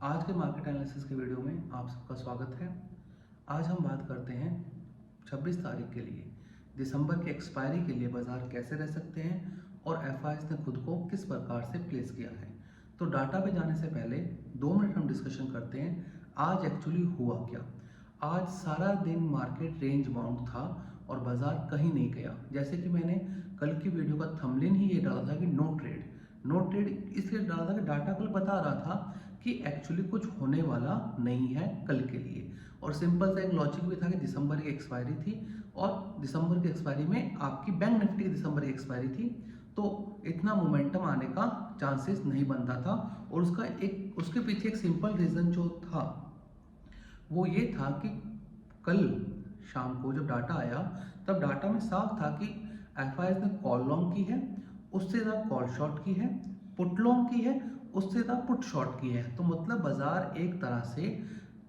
आज के market analysis के वीडियो में आप सबका स्वागत है। आज हम बात करते हैं 26 तारीख के लिए दिसंबर के एक्सपायरी के लिए बाजार कैसे रह सकते हैं और एफआईज ने खुद को किस प्रकार से प्लेस किया है। तो डाटा पे जाने से पहले 2 मिनट हम डिस्कशन करते हैं आज एक्चुअली हुआ क्या। आज सारा दिन मार्केट रेंज बाउंड था और बाजार कहीं नहीं गया। जैसे कि मैंने कल की वीडियो का थंबनेल ही ये डाला था कि नो ट्रेड इसलिए डाला था कि डाटा कल बता रहा था कि एक्चुअली कुछ होने वाला नहीं है कल के लिए। और सिंपल सा एक लॉजिक भी था कि दिसंबर की एक्सपायरी थी और दिसंबर की एक्सपायरी में आपकी बैंक निफ्टी की दिसंबर की एक्सपायरी थी, तो इतना मोमेंटम आने का चांसेस नहीं बनता था। और उसके पीछे एक सिंपल रीज़न जो था वो ये था कि कल शाम को जब डाटा आया तब डाटा में साफ था कि एफआईएस ने कॉल लॉन्ग की है, उससे ज़्यादा कॉल शॉर्ट की है, पुट लॉन्ग की है, उससे ज़्यादा पुट शॉर्ट की है। तो मतलब बाजार एक तरह से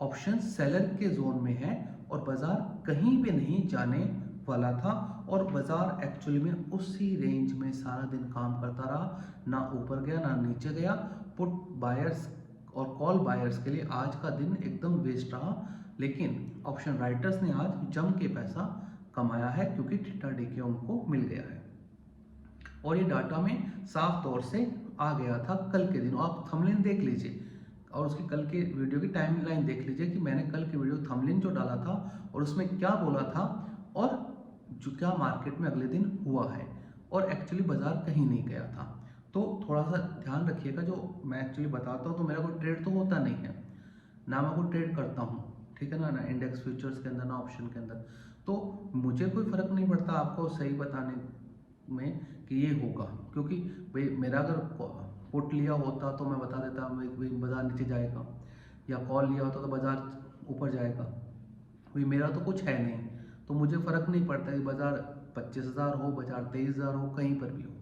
ऑप्शन सेलर के जोन में है और बाजार कहीं भी नहीं जाने वाला था और बाजार एक्चुअली में उसी रेंज में सारा दिन काम करता रहा, ना ऊपर गया ना नीचे गया। पुट बायर्स और कॉल बायर्स के लिए आज का दिन एकदम वेस्ट रहा, लेकिन ऑप्शन राइटर्स ने आज जम के पैसा कमाया है क्योंकि थीटा डी के उनको मिल गया है और ये डाटा में साफ तौर से आ गया था कल के दिन। आप थंबनेल देख लीजिए और उसकी कल के वीडियो की टाइमलाइन देख लीजिए कि मैंने कल के वीडियो थंबनेल जो डाला था और उसमें क्या बोला था और जो क्या मार्केट में अगले दिन हुआ है और एक्चुअली बाजार कहीं नहीं गया था। तो थोड़ा सा ध्यान रखिएगा, जो मैं एक्चुअली बताता हूँ तो मेरा कोई ट्रेड तो होता नहीं है, ना मैं कोई ट्रेड करता हूँ, ठीक है ना इंडेक्स फ्यूचर्स के अंदर ना ऑप्शन के अंदर। तो मुझे कोई फर्क नहीं पड़ता आपको सही बताने में कि ये होगा, क्योंकि भाई मेरा अगर पुट लिया होता तो मैं बता देता भाई बाजार नीचे जाएगा, या कॉल लिया होता तो बाजार ऊपर जाएगा। भाई मेरा तो कुछ है नहीं, तो मुझे फ़र्क नहीं पड़ता कि बाजार 25,000 हो, बाजार 23,000 हो, कहीं पर भी हो।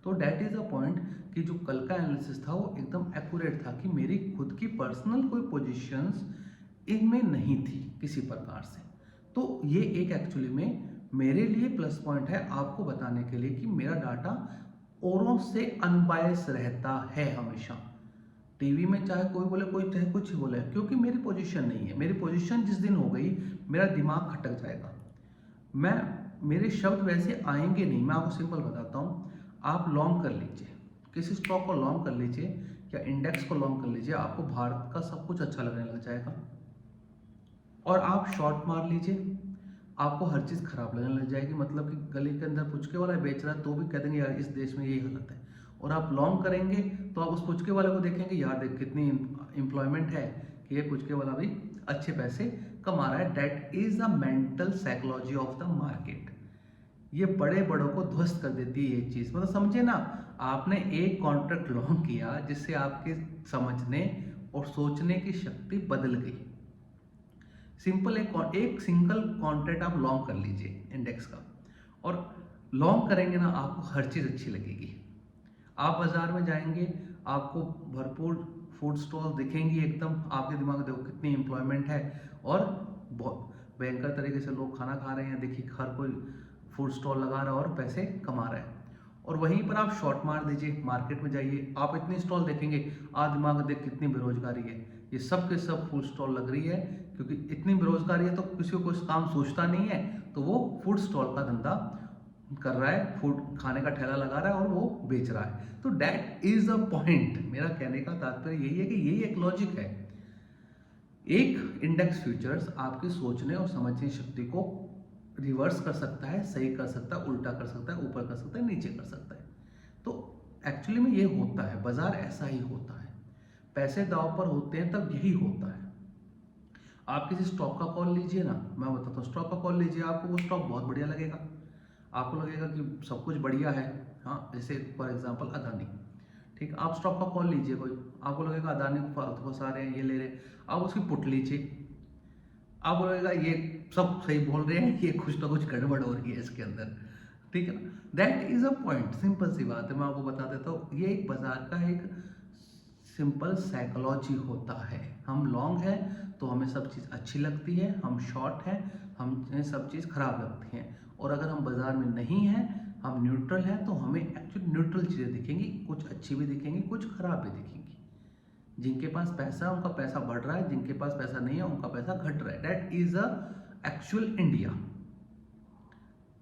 तो डैट इज़ अ पॉइंट कि जो कल का एनालिसिस था वो एकदम एक्यूरेट था कि मेरी खुद की पर्सनल कोई पोजीशंस इनमें नहीं थी किसी प्रकार से। तो ये एक एक्चुअली में मेरे लिए प्लस पॉइंट है आपको बताने के लिए कि मेरा डाटा औरों से अनबायस रहता है हमेशा। टीवी में चाहे कोई बोले, कोई चाहे कुछ बोले, क्योंकि मेरी पोजीशन नहीं है। मेरी पोजीशन जिस दिन हो गई मेरा दिमाग खटक जाएगा। मैं मेरे शब्द वैसे आएंगे नहीं। मैं आपको सिंपल बताता हूँ, आप लॉन्ग कर लीजिए, किसी स्टॉक को लॉन्ग कर लीजिए या इंडेक्स को लॉन्ग कर लीजिए, आपको भारत का सब कुछ अच्छा लगने लग जाएगा। और आप शॉर्ट मार लीजिए, आपको हर चीज़ खराब लगने लग जाएगी। मतलब कि गली के अंदर पुचके वाला बेच रहा है तो भी कह देंगे यार इस देश में यही हालत है। और आप लॉन्ग करेंगे तो आप उस पुचके वाले को देखेंगे, यार देख कितनी एम्प्लॉयमेंट है कि ये पुचके वाला भी अच्छे पैसे कमा रहा है। That is a mental psychology of the market. ये बड़े बड़ों को ध्वस्त कर देती है ये चीज़। मतलब समझे ना, आपने एक कॉन्ट्रैक्ट लॉन्ग किया जिससे आपके समझने और सोचने की शक्ति बदल गई। सिंपल एक सिंगल कॉन्ट्रैक्ट आप लॉन्ग कर लीजिए इंडेक्स का, और लॉन्ग करेंगे ना आपको हर चीज़ अच्छी लगेगी। आप बाजार में जाएंगे, आपको भरपूर फूड स्टॉल दिखेंगी, एकदम आपके दिमाग में देखो कितनी एम्प्लॉयमेंट है और बहुत भयंकर तरीके से लोग खाना खा रहे हैं। देखिए हर कोई फूड स्टॉल लगा रहा है और पैसे कमा रहा है। और वहीं पर आप शॉर्ट मार दीजिए, मार्केट में जाइए, आप इतनी स्टॉल देखेंगे, आज दिमाग में देख कितनी बेरोजगारी है, ये सब के सब फूड स्टॉल लग रही है। क्योंकि इतनी बेरोजगारी है तो किसी को कोई काम सोचता नहीं है, तो वो फूड स्टॉल का धंधा कर रहा है, फूड खाने का ठेला लगा रहा है और वो बेच रहा है। तो दैट इज अ पॉइंट। मेरा कहने का तात्पर्य यही है कि यही एक लॉजिक है। एक इंडेक्स फ्यूचर्स आपकी सोचने और समझने शक्ति को रिवर्स कर सकता है, सही कर सकता है, उल्टा कर सकता है, ऊपर कर सकता है, नीचे कर सकता है। तो एक्चुअली में ये होता है, बाजार ऐसा ही होता है। पैसे दांव पर होते हैं तब यही होता है। आप किसी स्टॉक का कॉल लीजिए ना, मैं बताता हूँ, स्टॉक का कॉल लीजिए, आपको वो स्टॉक बहुत बढ़िया लगेगा, आपको लगेगा कि सब कुछ बढ़िया है। हाँ, जैसे फॉर एग्जांपल अदानी, ठीक, आप स्टॉक का कॉल लीजिए कोई, आपको लगेगा अदानी को फालतू फंसा रहे हैं, ये ले रहे हैं, आप उसकी पुट लीजिए, आपको लगेगा ये सब सही बोल रहे हैं, ये कुछ ना कुछ गड़बड़ हो रही है इसके अंदर, ठीक है ना। That is a point, simple सी बात है, मैं आपको बता देता हूँ। ये एक बाजार का एक सिंपल साइकोलॉजी होता है। हम लॉन्ग है तो हमें सब चीज़ अच्छी लगती है, हम शॉर्ट हैं हमें सब चीज़ खराब लगती हैं। और अगर हम बाजार में नहीं हैं, हम न्यूट्रल हैं, तो हमें एक्चुअली न्यूट्रल चीज़ें दिखेंगी, कुछ अच्छी भी दिखेंगी, कुछ खराब भी दिखेंगी। जिनके पास पैसा है उनका पैसा बढ़ रहा है, जिनके पास पैसा नहीं है उनका पैसा घट रहा है। That is a actual India.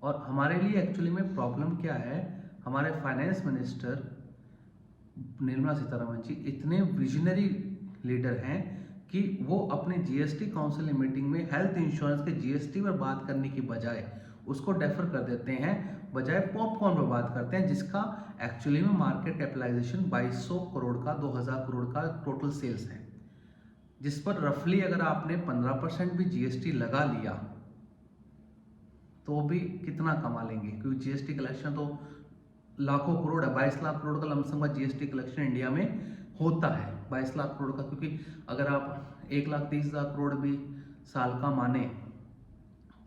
और हमारे लिए एक्चुअली में प्रॉब्लम क्या है, हमारे फाइनेंस मिनिस्टर निर्मला सीतारमण जी इतने विजनरी लीडर हैं कि वो अपने जीएसटी काउंसिल मीटिंग में हेल्थ इंश्योरेंस के जीएसटी पर बात करने की बजाय उसको डेफर कर देते हैं, बजाय पॉपकॉर्न पर बात करते हैं, जिसका एक्चुअली में मार्केट कैपिटलाइजेशन 2200 करोड़ का 2000 करोड़ का टोटल सेल्स है, जिस पर रफली अगर आपने 15% भी जीएसटी लगा लिया तो भी कितना कमा लेंगे, क्योंकि जीएसटी कलेक्शन तो लाखों करोड़ है। 22 लाख करोड़ का लमसम का जीएसटी कलेक्शन इंडिया में होता है, 22 लाख करोड़ का, क्योंकि अगर आप 1,30,000 करोड़ भी साल का माने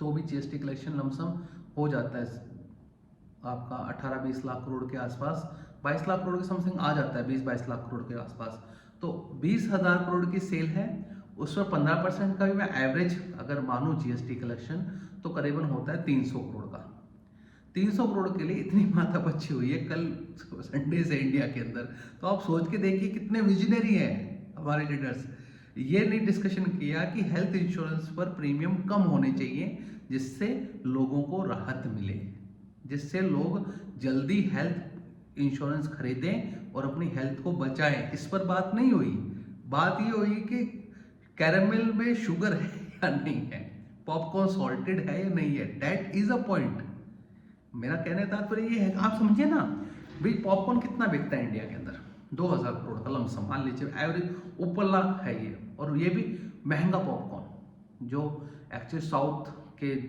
तो भी जीएसटी कलेक्शन लमसम हो जाता है आपका 18-20 लाख करोड़ के आसपास, 22 लाख करोड़ के समथिंग आ जाता है, 20-22 लाख करोड़ के आसपास। तो 20,000 करोड़ की सेल है, उस पर 15% का भी मैं एवरेज अगर मानूं जीएसटी कलेक्शन तो करीबन होता है 300 करोड़ का। 300 करोड़ के लिए इतनी माथा पच्ची हुई है कल संडे से इंडिया के अंदर, तो आप सोच के देखिए कितने विजनरी हैं हमारे लीडर्स। ये नहीं डिस्कशन किया कि हेल्थ इंश्योरेंस पर प्रीमियम कम होने चाहिए, जिससे लोगों को राहत मिले, जिससे लोग जल्दी हेल्थ इंश्योरेंस खरीदें और अपनी हेल्थ को बचाएं। इस पर बात नहीं हुई। बात ये हुई कि कैरेमल में शुगर है या नहीं है, पॉपकॉर्न सॉल्टेड है या नहीं है। That is a point. मेरा कहने का तात्पर्य ये है कि आप समझिए ना भाई, पॉपकॉर्न कितना बिकता है इंडिया के अंदर, 2000 करोड़ का लमसम मान लीजिए एवरेज, ऊपर लाख है ये, और ये भी महंगा पॉपकॉर्न, जो एक्चुअली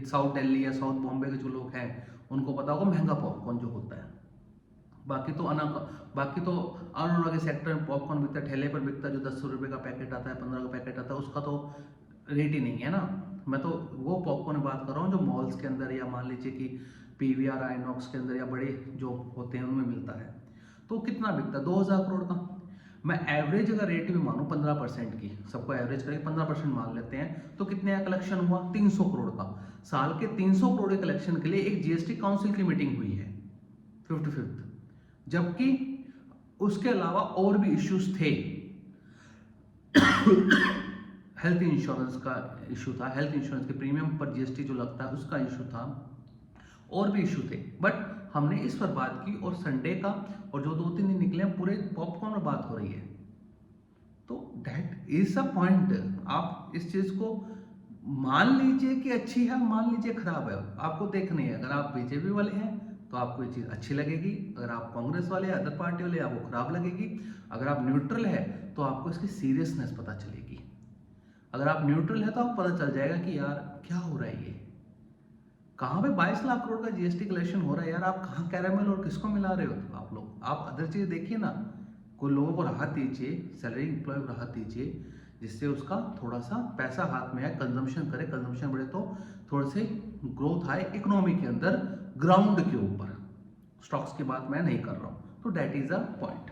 साउथ दिल्ली या साउथ बॉम्बे के जो लोग हैं उनको पता होगा महंगा पॉपकॉर्न जो होता है। बाकी तो अनोखा के सेक्टर में पॉपकॉर्न बिकता है, ठेले पर बिकता है, जो 10 रुपये का पैकेट आता है, 15 का पैकेट आता है, उसका तो रेट ही नहीं है ना। मैं तो वो पॉपकॉर्न की बात कर रहा हूँ जो मॉल्स के अंदर या मान लीजिए कि पीवीआर आइनॉक्स के अंदर या बड़े जो होते हैं उनमें मिलता है। तो कितना बिकता है, 2000 करोड़ का। मैं एवरेज अगर रेट भी मानूं 15% की, सबको एवरेज करके 15% मान लेते हैं, तो कितने का कलेक्शन हुआ, 300 करोड़ का। साल के 300 करोड़ के कलेक्शन के लिए एक जीएसटी काउंसिल की मीटिंग हुई है 55th, जबकि उसके अलावा और भी इश्यूज थे। हेल्थ इंश्योरेंस का इशू था, हेल्थ इंश्योरेंस के प्रीमियम पर जीएसटी जो लगता है उसका इशू था, और भी इशू थे, बट हमने इस पर बात की। और संडे का और जो 2-3 दिन निकले पूरे पॉपकॉर्न में बात हो रही है। तो दैट इज अ पॉइंट। आप इस चीज को मान लीजिए कि अच्छी है, मान लीजिए खराब है, आपको देखनी है। अगर आप बीजेपी वाले हैं तो आपको ये चीज़ अच्छी लगेगी, अगर आप कांग्रेस वाले अदर पार्टी वाले आपको खराब लगेगी। अगर आप न्यूट्रल है तो आपको इसकी सीरियसनेस पता चलेगी। अगर आप न्यूट्रल है तो आपको पता चल जाएगा कि यार क्या हो रहा है, ये कहाँ पे 22 लाख करोड़ का जीएसटी कलेक्शन हो रहा है यार, आप कहाँ कैरामल और किसको मिला रहे हो आप लोग। आप अदर चीज़ देखिए ना, कोई लोगों को राहत दीजिए, सैलरी एम्प्लॉय को राहत दीजिए, जिससे उसका थोड़ा सा पैसा हाथ में आए, कंजम्पशन करे, कंजम्पशन बढ़े तो थोड़े से ग्रोथ आए इकोनॉमी के अंदर, ग्राउंड के ऊपर। स्टॉक्स की बात मैं नहीं कर रहा हूँ। तो डैट इज अ पॉइंट।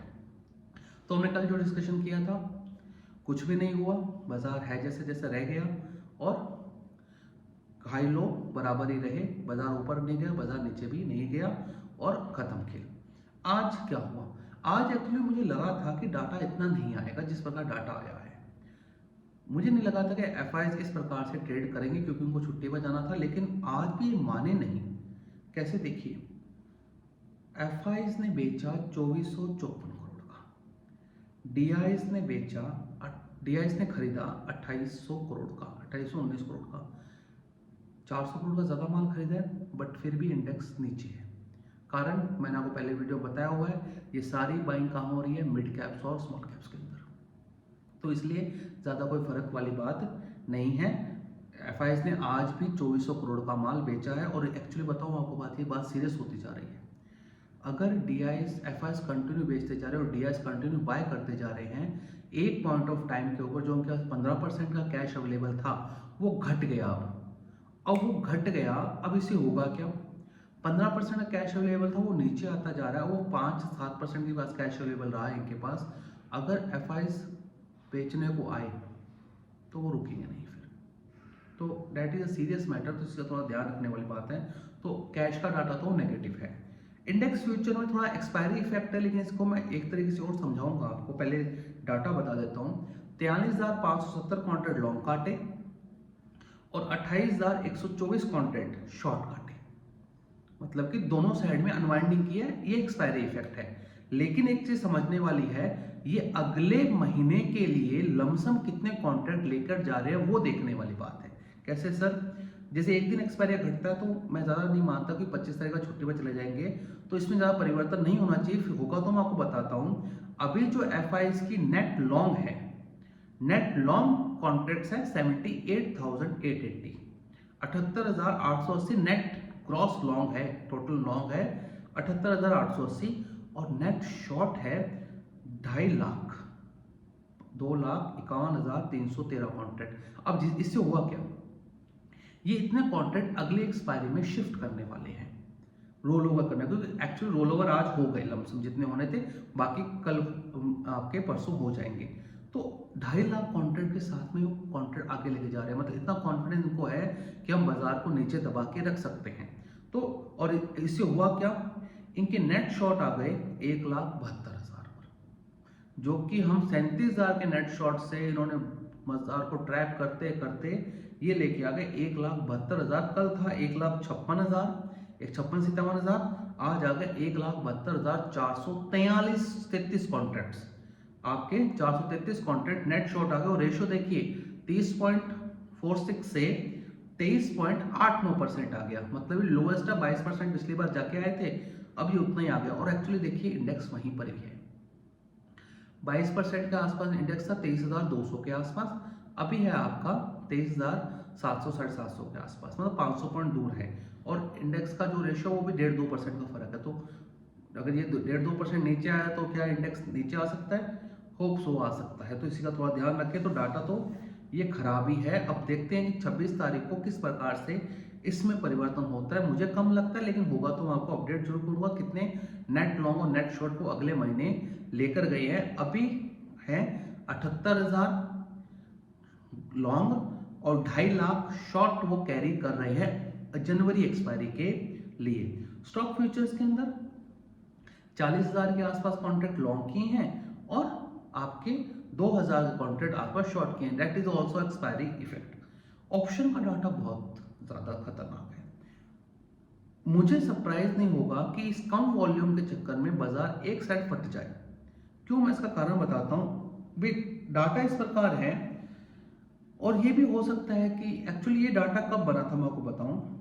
तो हमने कल जो डिस्कशन किया था कुछ भी नहीं हुआ, बाजार है जैसे जैसे रह गया, और हाई लो बराबर ही रहे, बाजार ऊपर नहीं गया, बाजार नीचे भी नहीं गया, और खत्म खेल। आज क्या हुआ, आज एक्चुअली मुझे लगा था कि डाटा इतना नहीं आएगा जिस प्रकार डाटा आया है। मुझे नहीं लगा था कि एफआईज इस प्रकार से ट्रेड करेंगे, क्योंकि उनको छुट्टी पर जाना था, लेकिन आज भी माने नहीं। कैसे, देखिए, एफआईज ने बेचा 2454 करोड़ का, डीआईएस ने खरीदा 2800 करोड़ का, 2819 करोड़ का, 400 करोड़ का ज़्यादा माल खरीदा है, बट फिर भी इंडेक्स नीचे है। कारण मैंने आपको पहले वीडियो बताया हुआ है, ये सारी बाइंग कहाँ हो रही है, मिड कैप्स और स्मॉल कैप्स के अंदर। तो इसलिए ज़्यादा कोई फर्क वाली बात नहीं है। एफआईएस ने आज भी 2400 करोड़ का माल बेचा है, और एक्चुअली बताऊँ आपको बात, ये बात सीरियस होती जा रही है। अगर डीआईएस एफआईएस कंटिन्यू बेचते जा रहे हैं और डीआईएस कंटिन्यू बाय करते जा रहे हैं, एक पॉइंट ऑफ टाइम के ऊपर जो उनके पास 15% का कैश अवेलेबल था वो घट गया। अब वो घट गया, अब इसे होगा क्या, 15% का कैश अवेलेबल था वो नीचे आता जा रहा है, वो 5-7% के पास कैश अवेलेबल रहा है इनके पास। अगर एफआईएस बेचने को आए तो वो रुकेंगे नहीं फिर। तो that is a serious matter, तो इसका थोड़ा ध्यान रखने वाली बात है। तो कैश का डाटा तो नेगेटिव है। इंडेक्स फ्यूचर में थोड़ा एक्सपायरी इफेक्ट है, लेकिन इसको मैं एक तरीके से और समझाऊंगा आपको। पहले डाटा बता देता हूँ। 43,570 कॉन्ट्रैक्ट लॉन्ग काटे और 28,124 कॉन्ट्रैक्ट शॉर्ट काटे, मतलब कि दोनों साइड में अनवाइंडिंग की है, ये एक्सपायरी इफेक्ट है। लेकिन एक चीज समझने वाली है, ये अगले महीने के लिए लमसम कितने कॉन्ट्रैक्ट लेकर जा रहे हैं वो देखने वाली बात है। कैसे सर? जैसे एक दिन एक्सपायरी घटता है तो मैं ज़्यादा नहीं मानता कि 25 तारीख का छुट्टी पर चले जाएंगे, तो इसमें ज़्यादा परिवर्तन नहीं होना चाहिए। फिर होगा तो मैं आपको बताता हूँ। अभी जो एफ की नेट लॉन्ग है, नेट लॉन्ग कॉन्ट्रैक्ट्स है 78,880, 78,880 नेट क्रॉस लॉन्ग है, टोटल लॉन्ग है 78,880, और नेट शॉर्ट है 2.5 लाख, 2,51,313 कॉन्ट्रैक्ट। अब इससे हुआ क्या, ये इतने कॉन्ट्रैक्ट अगले एक्सपायरी में शिफ्ट करने वाले हैं, रोल ओवर करने, क्योंकि एक्चुअल रोल ओवर आज हो गए लमसम जितने होने थे, बाकी कल आपके परसों हो जाएंगे। तो 2.5 लाख कॉन्ट्रैक्ट के साथ में वो कॉन्ट्रैक्ट आगे लेके जा रहे हैं, मतलब इतना कॉन्फिडेंस इनको है कि हम बाजार को नीचे दबा के रख सकते हैं। तो और इससे हुआ क्या, इनके नेट शॉर्ट आ गए 1,72,000 पर, जो कि हम 37,000 के नेट शॉर्ट से इन्होंने बाजार को ट्रैप करते करते ये लेके आ गए 1,72,000। कल था 1,56,000, 56-57,000, आज आ गए 1,72,443 कॉन्ट्रैक्ट्स आपके, 433 कॉन्ट्रैक्ट नेट शॉर्ट आ गए। और रेशियो देखिए 30.46 से 23.89% आ गया, मतलब लोएस्ट 22% पिछली बार जाके आए थे, अब ये उतना ही आ गया। और एक्चुअली देखिए इंडेक्स वहीं पर ही है, 22% के आसपास इंडेक्स था, 23,200 के आसपास, अभी है आपका 23,700 750 के आसपास, मतलब 500 पॉइंट दूर है। और इंडेक्स का जो रेशियो वो भी 1.5-2% का फर्क है। तो अगर ये 1.5-2% नीचे आया तो क्या इंडेक्स नीचे आ सकता है? होप सो आ सकता है, तो इसी का थोड़ा ध्यान रखें। तो डाटा तो ये खराबी है। अब देखते हैं कि 26 तारीख को किस प्रकार से इसमें परिवर्तन होता है। मुझे कम लगता है, लेकिन होगा तो मैं आपको अपडेट जरूर करूंगा कितने नेट लॉन्ग और नेट शॉर्ट को अगले महीने लेकर गए हैं। अभी है 78,000 लॉन्ग और 2.5 लाख शॉर्ट वो कैरी कर रहे हैं जनवरी एक्सपायरी के लिए। स्टॉक फ्यूचर्स के अंदर 40,000 के आसपास कॉन्ट्रैक्ट लॉन्ग किए हैं और आपके 2,000 के कॉन्ट्रैक्ट आसपास शॉर्ट किए हैं। That is also expiry effect. Option का डाटा बहुत ज्यादा खतरनाक है। मुझे सरप्राइज नहीं होगा कि इस कम वॉल्यूम के चक्कर में बाजार एक साइड फट जाए। क्यों, मैं इसका कारण बताता हूं। डाटा इस प्रकार है, और ये भी हो सकता है कि एक्चुअली ये डाटा कब बना था मैं आपको बताऊं।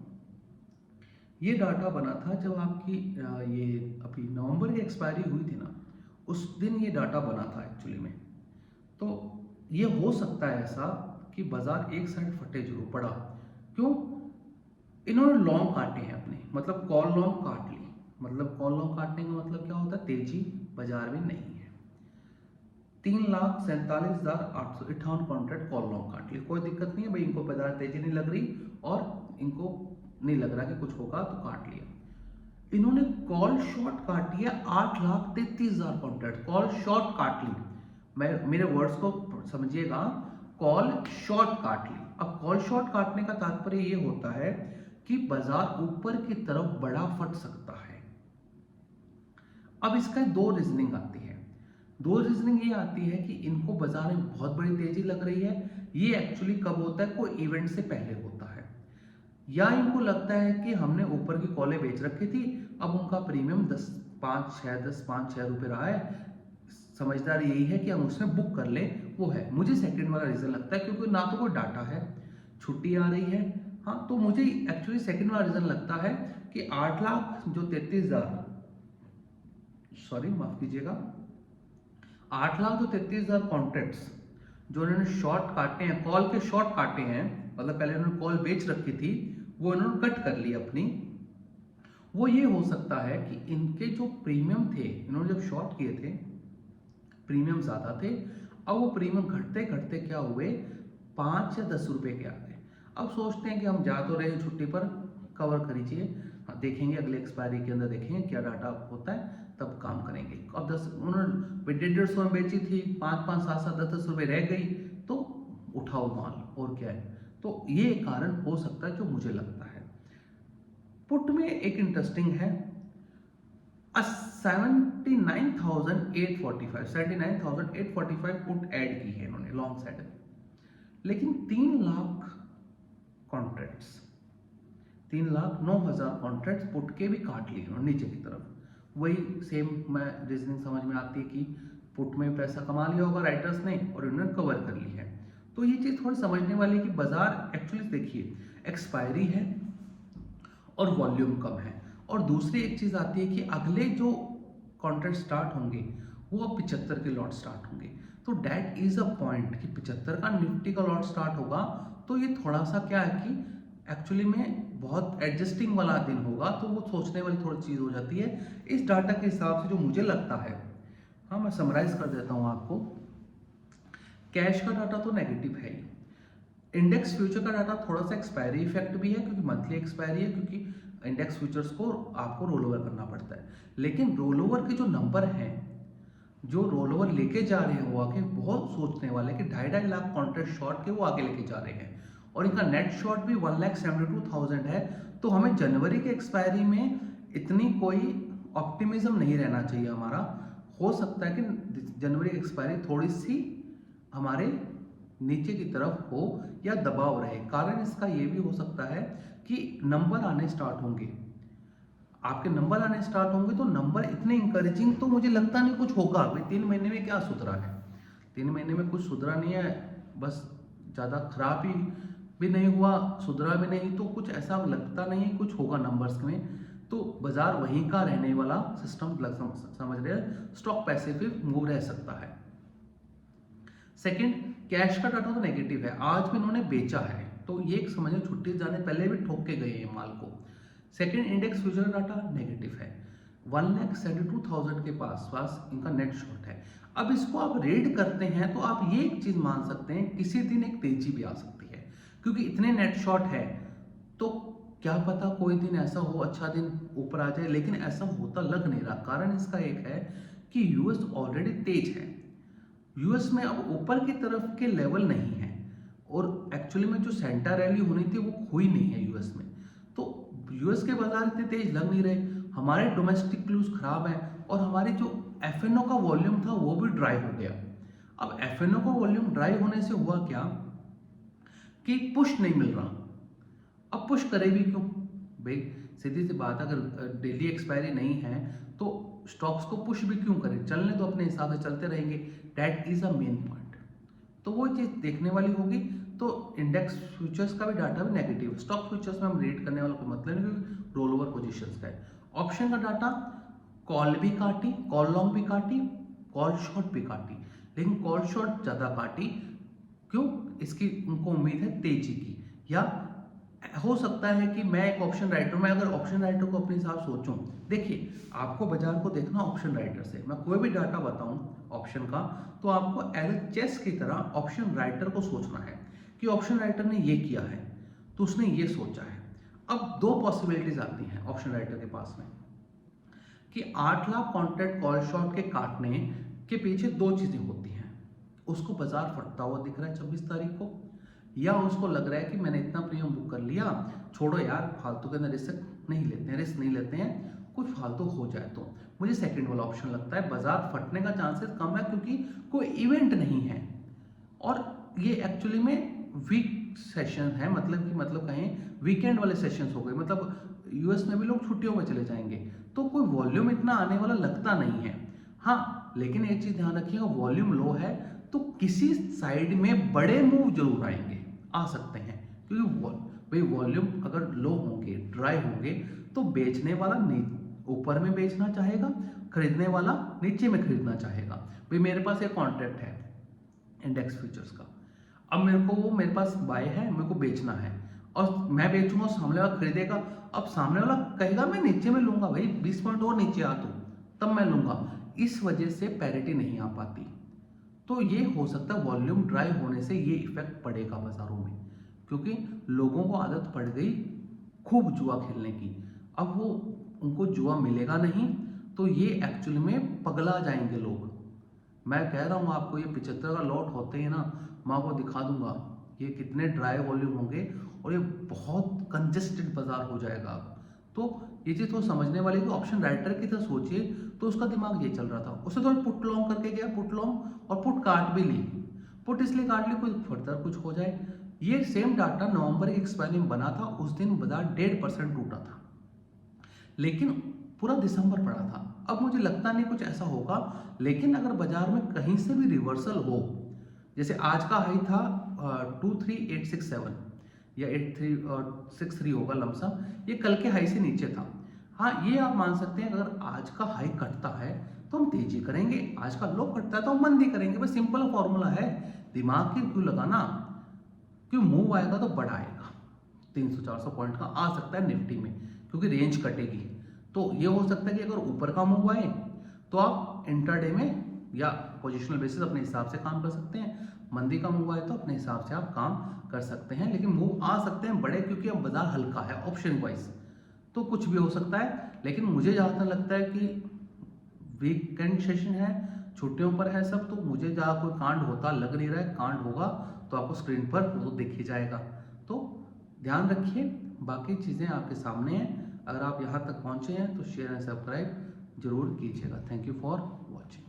ये डाटा बना था जब आपकी ये अभी नवंबर की एक्सपायरी हुई थी ना, उस दिन ये डाटा बना था एक्चुअली में। तो ये हो सकता है ऐसा कि बाजार एक साइड फटे जरूर पड़ा। क्यों? इन्होंने लॉन्ग काटे हैं अपने, मतलब कॉल लॉन्ग काट ली। मतलब कॉल लॉन्ग काटने का मतलब क्या होता है, तेजी बाजार में नहीं है। 3,47,858 कॉन्ट्रैक्ट कॉल लॉन्ग काट ली, कोई दिक्कत नहीं है भाई, इनको बाजार तेजी नहीं लग रही और इनको नहीं लग रहा कि कुछ होगा, तो काट लिया। इन्होंने कॉल शॉर्ट काट लिया 8,33,000 कॉन्ट्रैक्ट, कॉल शॉर्ट काट ली। मैं मेरे वर्ड्स को समझिएगा, कॉल शॉर्ट काट ली। अब कॉल शॉर्ट काटने का तात्पर्य ये होता है कि बाजार ऊपर की तरफ बड़ा फट सकता है। अब इसका दो रीजनिंग आती है। दो रीजनिंग ये आती है कि इनको बाजार में बहुत बड़ी तेजी लग रही है। ये एक्चुअली कब होता है, कोई इवेंट से पहले होता है, या इनको लगता है कि हमने ऊपर की कॉलें बेच रखी थी, अब उनका प्रीमियम 10-5-6 रुपए रहा है, समझदार यही है कि हम उसमें बुक कर लें, वो है। मुझे सेकंड वाला रीजन लगता है, क्योंकि ना तो कोई डाटा है, छुट्टी आ रही है। हाँ, तो मुझे एक्चुअली सेकंड वाला रीजन लगता है कि 8 लाख जो 33,000, सॉरी माफ कीजिएगा, 8 लाख जो 33,000 कॉन्ट्रैक्ट्स जो इन्होंने शॉर्ट काटे हैं, कॉल के शॉर्ट काटे हैं, मतलब पहले इन्होंने कॉल बेच रखी थी, वो इन्होंने कट कर ली अपनी। वो ये हो सकता है कि इनके जो प्रीमियम थे, इन्होंने जब शॉर्ट किए थे प्रीमियम ज्यादा थे, अब वो प्रीमियम घटते घटते क्या हुए, 5 या 10 रुपए के आ गए। अब सोचते हैं कि हम जा तो रहे हैं छुट्टी पर, कवर करीजिए, देखेंगे अगले एक्सपायरी के अंदर, देखेंगे क्या डाटा होता है, तब काम करेंगे। अब 10 उन्होंने 150 में बेची थी, 5-5 7-7 10-10 रुपए रह गई, तो उठाओ माल, और क्या है। तो ये कारण हो सकता है जो मुझे लगता है। पुट में एक इंटरेस्टिंग है, 79,845 पुट ऐड की है इन्होंने लॉन्ग साइड में, लेकिन 3 लाख कॉन्ट्रैक्ट्स 3,09,000 कॉन्ट्रैक्ट्स पुट के भी काट लिए उन्होंने नीचे की तरफ। वही सेम मैं रीजनिंग समझ में आती है कि पुट में पैसा कमा लिया होगा राइटर्स ने और इन्होंने कवर कर ली है। तो ये चीज़ थोड़ी समझने वाली है कि बाजार एक्चुअली देखिए एक्सपायरी है और वॉल्यूम कम है। और दूसरी एक चीज़ आती है कि अगले जो कॉन्ट्रैक्ट स्टार्ट होंगे वो अब 75 के लॉट स्टार्ट होंगे। तो डैट इज अ पॉइंट कि 75 का निफ्टी का लॉट स्टार्ट होगा, तो ये थोड़ा सा क्या है कि एक्चुअली में बहुत एडजस्टिंग वाला दिन होगा, तो वो सोचने वाली थोड़ी चीज़ हो जाती है। इस डाटा के हिसाब से जो मुझे लगता है, हाँ मैं समराइज कर देता हूँ आपको। कैश का डाटा तो नेगेटिव है ही, इंडेक्स फ्यूचर का डाटा थोड़ा सा एक्सपायरी इफेक्ट भी है क्योंकि मंथली एक्सपायरी है, क्योंकि इंडेक्स फ्यूचर्स को आपको रोल ओवर करना पड़ता है। लेकिन रोल ओवर के जो नंबर हैं, जो रोल ओवर लेके जा रहे हैं वो आगे बहुत सोचने वाले कि 2.5 लाख कॉन्ट्रैक्ट शॉर्ट के वो आगे लेके जा रहे हैं और इनका नेट शॉर्ट भी 1,72,000 है। तो हमें जनवरी के एक्सपायरी में इतनी कोई ऑप्टिमिज्म नहीं रहना चाहिए हमारा। हो सकता है कि जनवरी की एक्सपायरी थोड़ी सी हमारे नीचे की तरफ हो या दबाव रहे। कारण इसका ये भी हो सकता है कि नंबर आने स्टार्ट होंगे, आपके नंबर आने स्टार्ट होंगे तो नंबर इतने इंकरेजिंग तो मुझे लगता नहीं कुछ होगा। भाई 3 महीने में क्या सुधरा है, 3 महीने में कुछ सुधरा नहीं है, बस ज़्यादा खराब ही भी नहीं हुआ, सुधरा भी नहीं, तो कुछ ऐसा लगता नहीं कुछ होगा नंबर्स में। तो बाजार वहीं का रहने वाला सिस्टम समझ रहे हैं, स्टॉक पैसिव मूव रह सकता है। सेकंड, कैश का डाटा तो नेगेटिव है, आज भी इन्होंने बेचा है, तो ये एक समझो छुट्टी जाने पहले भी ठोक के गए हैं माल को। Second, index future data negative है, 1,72,000 के पास इनका नेट शॉर्ट है। अब इसको आप रीड करते हैं तो आप ये एक चीज मान सकते हैं किसी दिन एक तेजी भी आ सकती है, क्योंकि इतने नेट शॉर्ट है तो क्या पता कोई दिन ऐसा हो अच्छा दिन ऊपर आ जाए, लेकिन ऐसा होता लग नहीं रहा। कारण इसका एक है कि यूएस ऑलरेडी तेज है, यूएस में अब ऊपर की तरफ के लेवल नहीं है और एक्चुअली में जो सेंटा रैली होनी थी वो हुई नहीं है यूएस में। तो यूएस के बाजार इतने तेज लग नहीं रहे, हमारे डोमेस्टिक क्लूज खराब है और हमारी जो एफएनओ का वॉल्यूम था वो भी ड्राई हो गया। अब एफएनओ का वॉल्यूम ड्राई होने से हुआ क्या कि पुश नहीं मिल रहा। अब पुश करे भी क्यों भाई, सीधी सी बात, अगर डेली एक्सपायरी नहीं है तो स्टॉक्स को पुश भी क्यों करें, चलने तो अपने हिसाब से चलते रहेंगे। That is a main point, तो वो चीज़ देखने वाली होगी। तो इंडेक्स फ्यूचर्स का भी डाटा भी नेगेटिव है, स्टॉक फ्यूचर्स में हम रेट करने वाला कोई मतलब नहीं, रोल ओवर पोजिशन का है। ऑप्शन का डाटा कॉल भी काटी, कॉल लॉन्ग भी काटी, कॉल शॉर्ट भी काटी, लेकिन कॉल शॉर्ट ज़्यादा काटी क्यों, इसकी उनको उम्मीद है तेजी की, या हो सकता है कि मैं एक ऑप्शन राइटर, मैं अगर ऑप्शन राइटर को अपने हिसाब सोचूं, देखिए आपको बाजार को देखना ऑप्शन राइटर से, मैं कोई भी डाटा बताऊं ऑप्शन का तो आपको एज ए चेस की तरह ऑप्शन राइटर को सोचना है कि ऑप्शन राइटर ने ये किया है तो उसने ये सोचा है। अब 2 पॉसिबिलिटीज आती हैं ऑप्शन राइटर के पास में कि 8 लाख कॉन्ट्रैक्ट कॉल शॉर्ट के काटने के पीछे 2 चीजें होती हैं, उसको बाजार फटता हुआ दिख रहा है 26 तारीख को, या उसको लग रहा है कि मैंने इतना प्रीमियम बुक कर लिया, छोड़ो यार फालतू के अंदर रिस्क नहीं लेते हैं, कुछ फालतू हो जाए तो। मुझे सेकंड वाला ऑप्शन लगता है, बाजार फटने का चांसेस कम है क्योंकि कोई इवेंट नहीं है और ये एक्चुअली में वीक सेशन है, मतलब कहें वीकेंड वाले सेशंस हो गए, मतलब यूएस में भी लोग छुट्टियों में चले जाएंगे, तो कोई वॉल्यूम इतना आने वाला लगता नहीं है। हाँ लेकिन एक चीज ध्यान रखिएगा, वॉल्यूम लो है तो किसी साइड में बड़े मूव जरूर आएंगे, आ सकते हैं, क्योंकि भाई वॉल्यूम अगर लो होंगे, ड्राई होंगे, तो बेचने वाला ऊपर में बेचना चाहेगा, खरीदने वाला नीचे में खरीदना चाहेगा। भाई मेरे पास एक कॉन्ट्रैक्ट है इंडेक्स फ्यूचर्स का, अब मेरे पास बाय है, मेरे को बेचना है और मैं बेचूंगा, सामने वाला खरीदेगा, अब सामने वाला कहेगा मैं नीचे में लूंगा, भाई 20 पॉइंट और नीचे आ तू तब मैं लूंगा, इस वजह से पैरिटी नहीं आ पाती। तो ये हो सकता है वॉल्यूम ड्राई होने से ये इफेक्ट पड़ेगा बाजारों में, क्योंकि लोगों को आदत पड़ गई खूब जुआ खेलने की, अब वो उनको जुआ मिलेगा नहीं तो ये एक्चुअली में पगला जाएंगे लोग। मैं कह रहा हूँ आपको, ये 75 का लॉट होते हैं ना, मैं आपको दिखा दूंगा ये कितने ड्राई वॉल्यूम होंगे और ये बहुत कंजेस्टेड बाजार हो जाएगा। तो ये चीज़ तो समझने वाली, तो ऑप्शन राइटर की तरह सोचिए, तो उसका दिमाग ये चल रहा था। उसने थोड़ा पुट लॉन्ग करके गया, पुट लॉन्ग और पुट काट भी ली। पुट इसलिए काट ली कोई फर्दर कुछ हो जाए। ये सेम डाटा नवंबर की एक्सपायरी में बना था, उस दिन बाजार 1.5% टूटा था, लेकिन पूरा दिसंबर पड़ा था। अब मुझे लगता नहीं कुछ ऐसा होगा, लेकिन अगर बाजार में कहीं से भी रिवर्सल हो, जैसे आज का हाई था 23867 या 8363 होगा लमसम, ये कल के हाई से नीचे था। हाँ, ये आप मान सकते हैं अगर आज का हाई कटता है तो हम तेजी करेंगे, आज का लो कटता है तो हम मंदी करेंगे। बस सिंपल फॉर्मूला है, दिमाग की क्यों लगाना, क्यों मूव आएगा तो बढ़ाएगा। 300-400 पॉइंट का आ सकता है निफ्टी में, क्योंकि रेंज कटेगी। तो ये हो सकता है कि अगर ऊपर का मूव आए तो आप इंट्राडे में या पोजिशनल बेसिस अपने हिसाब से काम कर सकते हैं, मंदी का मूव आए तो अपने हिसाब से आप काम कर सकते हैं। लेकिन मूव आ सकते हैं बड़े, क्योंकि अब बाजार हल्का है ऑप्शन वाइज, तो कुछ भी हो सकता है। लेकिन मुझे जहाँ तक लगता है कि वीकेंड सेशन है, छुट्टियों पर है सब, तो मुझे जहाँ कोई कांड होता लग नहीं रहा है। कांड होगा तो आपको स्क्रीन पर वो दिख ही जाएगा। तो ध्यान रखिए, बाकी चीज़ें आपके सामने हैं। अगर आप यहाँ तक पहुँचे हैं तो शेयर एंड सब्सक्राइब जरूर कीजिएगा। Thank you for watching.